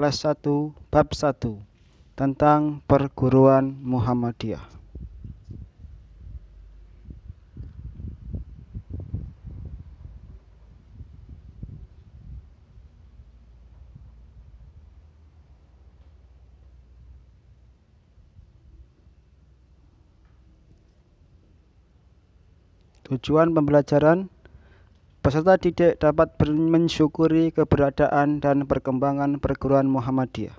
kelas 1 bab 1 tentang perguruan Muhammadiyah. Tujuan pembelajaran: peserta didik dapat mensyukuri keberadaan dan perkembangan perguruan Muhammadiyah.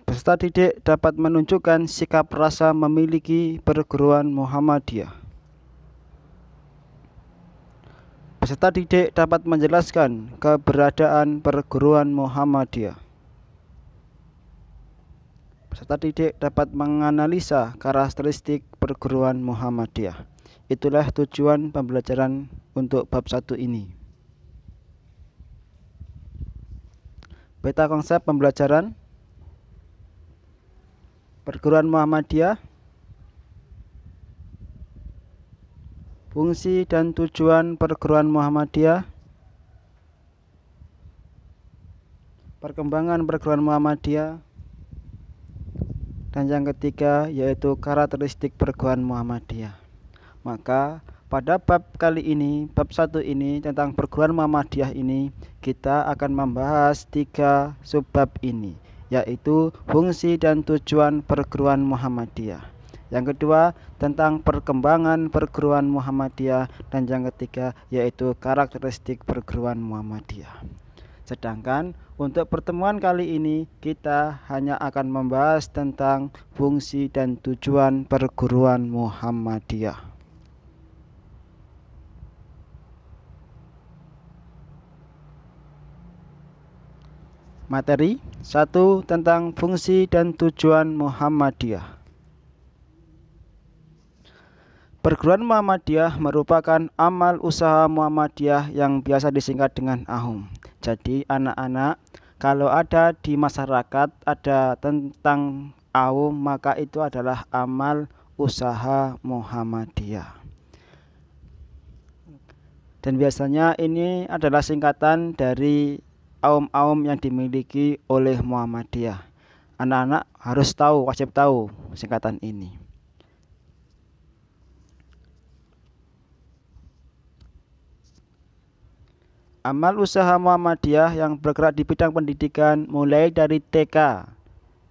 Peserta didik dapat menunjukkan sikap rasa memiliki perguruan Muhammadiyah. Peserta didik dapat menjelaskan keberadaan perguruan Muhammadiyah. Peserta didik dapat menganalisa karakteristik perguruan Muhammadiyah. Itulah tujuan pembelajaran untuk bab 1 ini. Peta konsep pembelajaran perguruan Muhammadiyah, fungsi dan tujuan perguruan Muhammadiyah, perkembangan perguruan Muhammadiyah, dan yang ketiga yaitu karakteristik perguruan Muhammadiyah. Maka pada bab kali ini, bab 1 ini tentang perguruan Muhammadiyah ini, kita akan membahas 3 subbab ini, yaitu fungsi dan tujuan perguruan Muhammadiyah. Yang kedua tentang perkembangan perguruan Muhammadiyah, dan yang ketiga yaitu karakteristik perguruan Muhammadiyah. Sedangkan untuk pertemuan kali ini kita hanya akan membahas tentang fungsi dan tujuan perguruan Muhammadiyah. Materi 1 tentang fungsi dan tujuan Muhammadiyah. Perguruan Muhammadiyah merupakan amal usaha Muhammadiyah yang biasa disingkat dengan AUM. Jadi anak-anak, kalau ada di masyarakat ada tentang AUM, maka itu adalah amal usaha Muhammadiyah. Dan biasanya ini adalah singkatan dari AUM-AUM yang dimiliki oleh Muhammadiyah. Anak-anak harus tahu, wajib tahu singkatan ini. Amal usaha Muhammadiyah yang bergerak di bidang pendidikan mulai dari TK,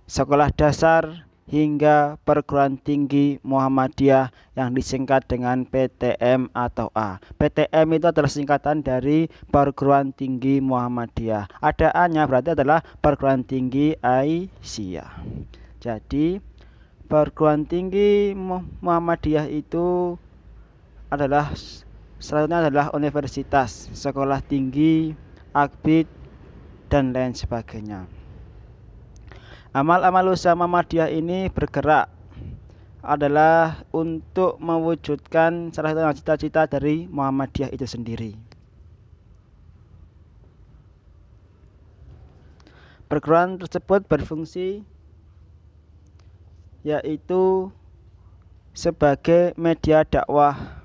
sekolah dasar, hingga perguruan tinggi Muhammadiyah yang disingkat dengan PTM atau A. PTM itu adalah singkatan dari perguruan tinggi Muhammadiyah. Ada A-nya berarti adalah perguruan tinggi Aisyah. Jadi perguruan tinggi Muhammadiyah itu adalah selanjutnya adalah universitas, sekolah tinggi, akbid, dan lain sebagainya. Amal-amal usaha Muhammadiyah ini bergerak adalah untuk mewujudkan salah satu cita-cita dari Muhammadiyah itu sendiri. Perguruan tersebut berfungsi yaitu sebagai media dakwah.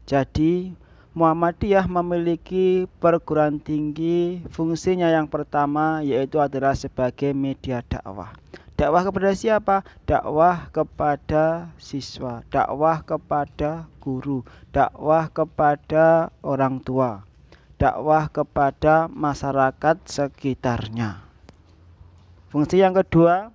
Jadi Muhammadiyah memiliki perguruan tinggi, fungsinya yang pertama yaitu adalah sebagai media dakwah. Dakwah kepada siapa? Dakwah kepada siswa, dakwah kepada guru, dakwah kepada orang tua, dakwah kepada masyarakat sekitarnya. Fungsi yang kedua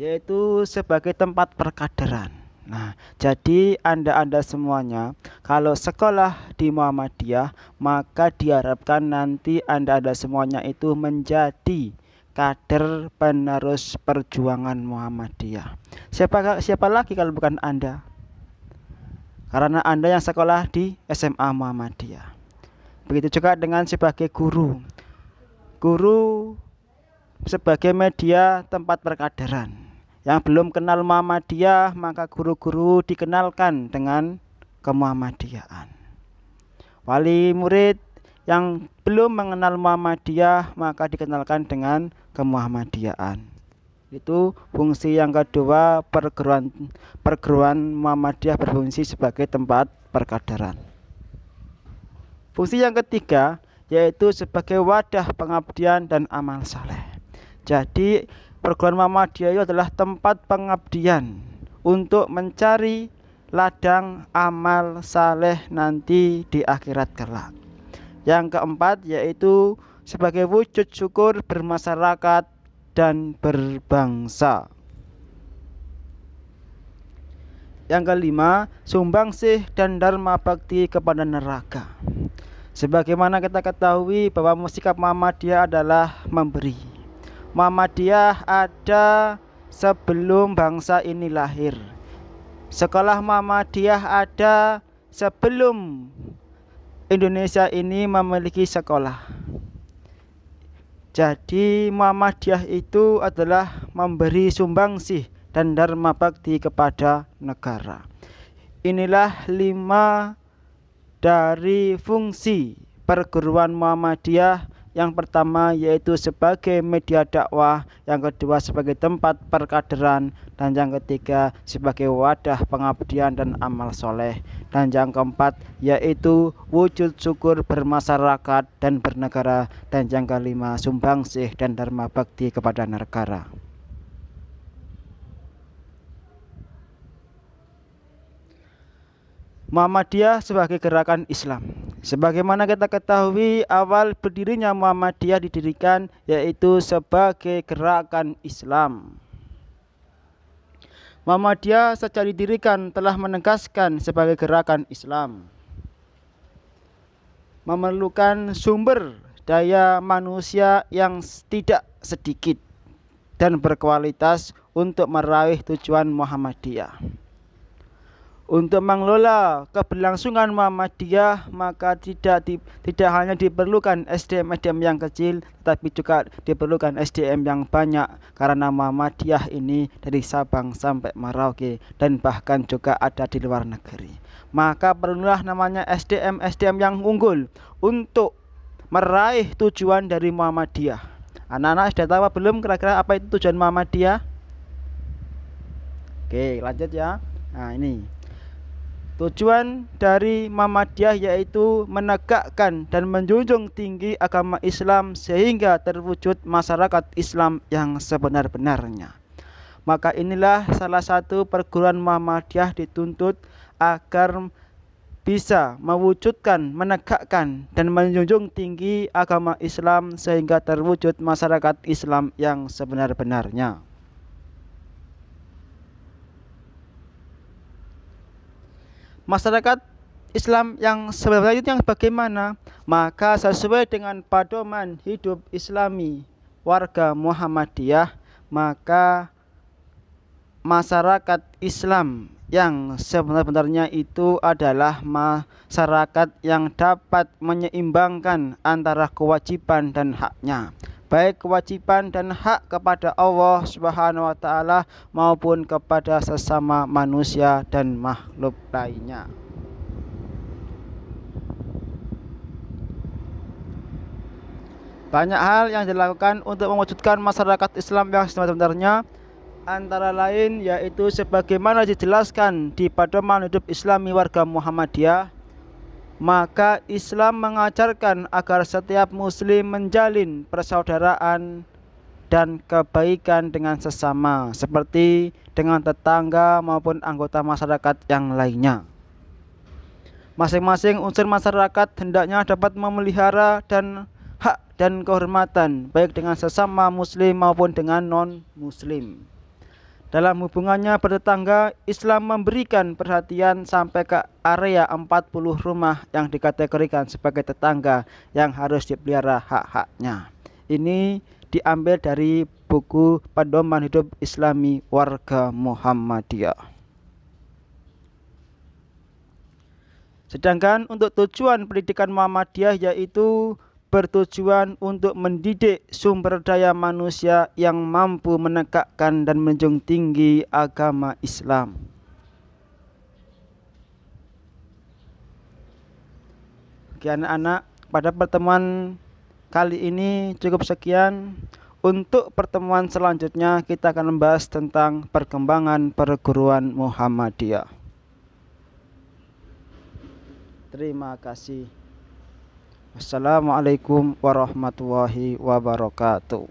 yaitu sebagai tempat perkaderan. Nah, jadi Anda semuanya kalau sekolah di Muhammadiyah, maka diharapkan nanti Anda semuanya itu menjadi kader penerus perjuangan Muhammadiyah. Siapa lagi kalau bukan Anda? Karena Anda yang sekolah di SMA Muhammadiyah. Begitu juga dengan sebagai guru. Guru sebagai media tempat perkaderan. Yang belum kenal Muhammadiyah, maka guru-guru dikenalkan dengan kemuhammadiyaan. Wali murid yang belum mengenal Muhammadiyah, maka dikenalkan dengan kemuhammadiyaan. Itu fungsi yang kedua, perguruan Muhammadiyah berfungsi sebagai tempat perkaderan. Fungsi yang ketiga yaitu sebagai wadah pengabdian dan amal saleh. Jadi perguruan Muhammadiyah itu adalah tempat pengabdian untuk mencari ladang amal saleh nanti di akhirat kelak. Yang keempat yaitu sebagai wujud syukur bermasyarakat dan berbangsa. Yang kelima, sumbangsih dan dharma bakti kepada neraka. Sebagaimana kita ketahui bahwa sikap Muhammadiyah adalah memberi. Muhammadiyah ada sebelum bangsa ini lahir. Sekolah Muhammadiyah ada sebelum Indonesia ini memiliki sekolah. Jadi Muhammadiyah itu adalah memberi sumbangsih dan dharma bakti kepada negara. Inilah 5 dari fungsi perguruan Muhammadiyah. Yang pertama yaitu sebagai media dakwah, yang kedua sebagai tempat perkaderan, dan yang ketiga sebagai wadah pengabdian dan amal soleh, dan yang keempat yaitu wujud syukur bermasyarakat dan bernegara, dan yang kelima sumbangsih dan dharma bakti kepada negara. Muhammadiyah sebagai gerakan Islam. Sebagaimana kita ketahui, awal berdirinya Muhammadiyah didirikan yaitu sebagai gerakan Islam. Muhammadiyah sejak didirikan telah menegaskan sebagai gerakan Islam memerlukan sumber daya manusia yang tidak sedikit dan berkualitas untuk meraih tujuan Muhammadiyah. Untuk mengelola keberlangsungan Muhammadiyah, maka tidak hanya diperlukan SDM-SDM yang kecil, tetapi juga diperlukan SDM yang banyak, karena Muhammadiyah ini dari Sabang sampai Merauke dan bahkan juga ada di luar negeri. Maka perlulah namanya SDM-SDM yang unggul untuk meraih tujuan dari Muhammadiyah. Anak-anak sudah tahu belum kira-kira apa itu tujuan Muhammadiyah? Oke, lanjut ya. Nah, ini tujuan dari Muhammadiyah yaitu menegakkan dan menjunjung tinggi agama Islam sehingga terwujud masyarakat Islam yang sebenar-benarnya. Maka inilah salah satu perguruan Muhammadiyah dituntut agar bisa mewujudkan, menegakkan dan menjunjung tinggi agama Islam sehingga terwujud masyarakat Islam yang sebenar-benarnya. Masyarakat Islam yang sebenarnya itu yang bagaimana? Maka sesuai dengan pedoman hidup Islami warga Muhammadiyah, maka masyarakat Islam yang sebenarnya itu adalah masyarakat yang dapat menyeimbangkan antara kewajiban dan haknya, baik kewajiban dan hak kepada Allah Subhanahu wa taala maupun kepada sesama manusia dan makhluk lainnya. Banyak hal yang dilakukan untuk mewujudkan masyarakat Islam yang sebenarnya, antara lain yaitu sebagaimana dijelaskan di pedoman hidup Islami warga Muhammadiyah. Maka Islam mengajarkan agar setiap muslim menjalin persaudaraan dan kebaikan dengan sesama, seperti dengan tetangga maupun anggota masyarakat yang lainnya. Masing-masing unsur masyarakat hendaknya dapat memelihara dan hak dan kehormatan baik dengan sesama muslim maupun dengan non-muslim. Dalam hubungannya bertetangga, Islam memberikan perhatian sampai ke area 40 rumah yang dikategorikan sebagai tetangga yang harus dipelihara hak-haknya. Ini diambil dari buku Pedoman Hidup Islami Warga Muhammadiyah. Sedangkan untuk tujuan pendidikan Muhammadiyah yaitu bertujuan untuk mendidik sumber daya manusia yang mampu menegakkan dan menjunjung tinggi agama Islam. Oke anak-anak, pada pertemuan kali ini cukup sekian. Untuk pertemuan selanjutnya kita akan membahas tentang perkembangan perguruan Muhammadiyah. Terima kasih. Wassalamualaikum warahmatullahi wabarakatuh.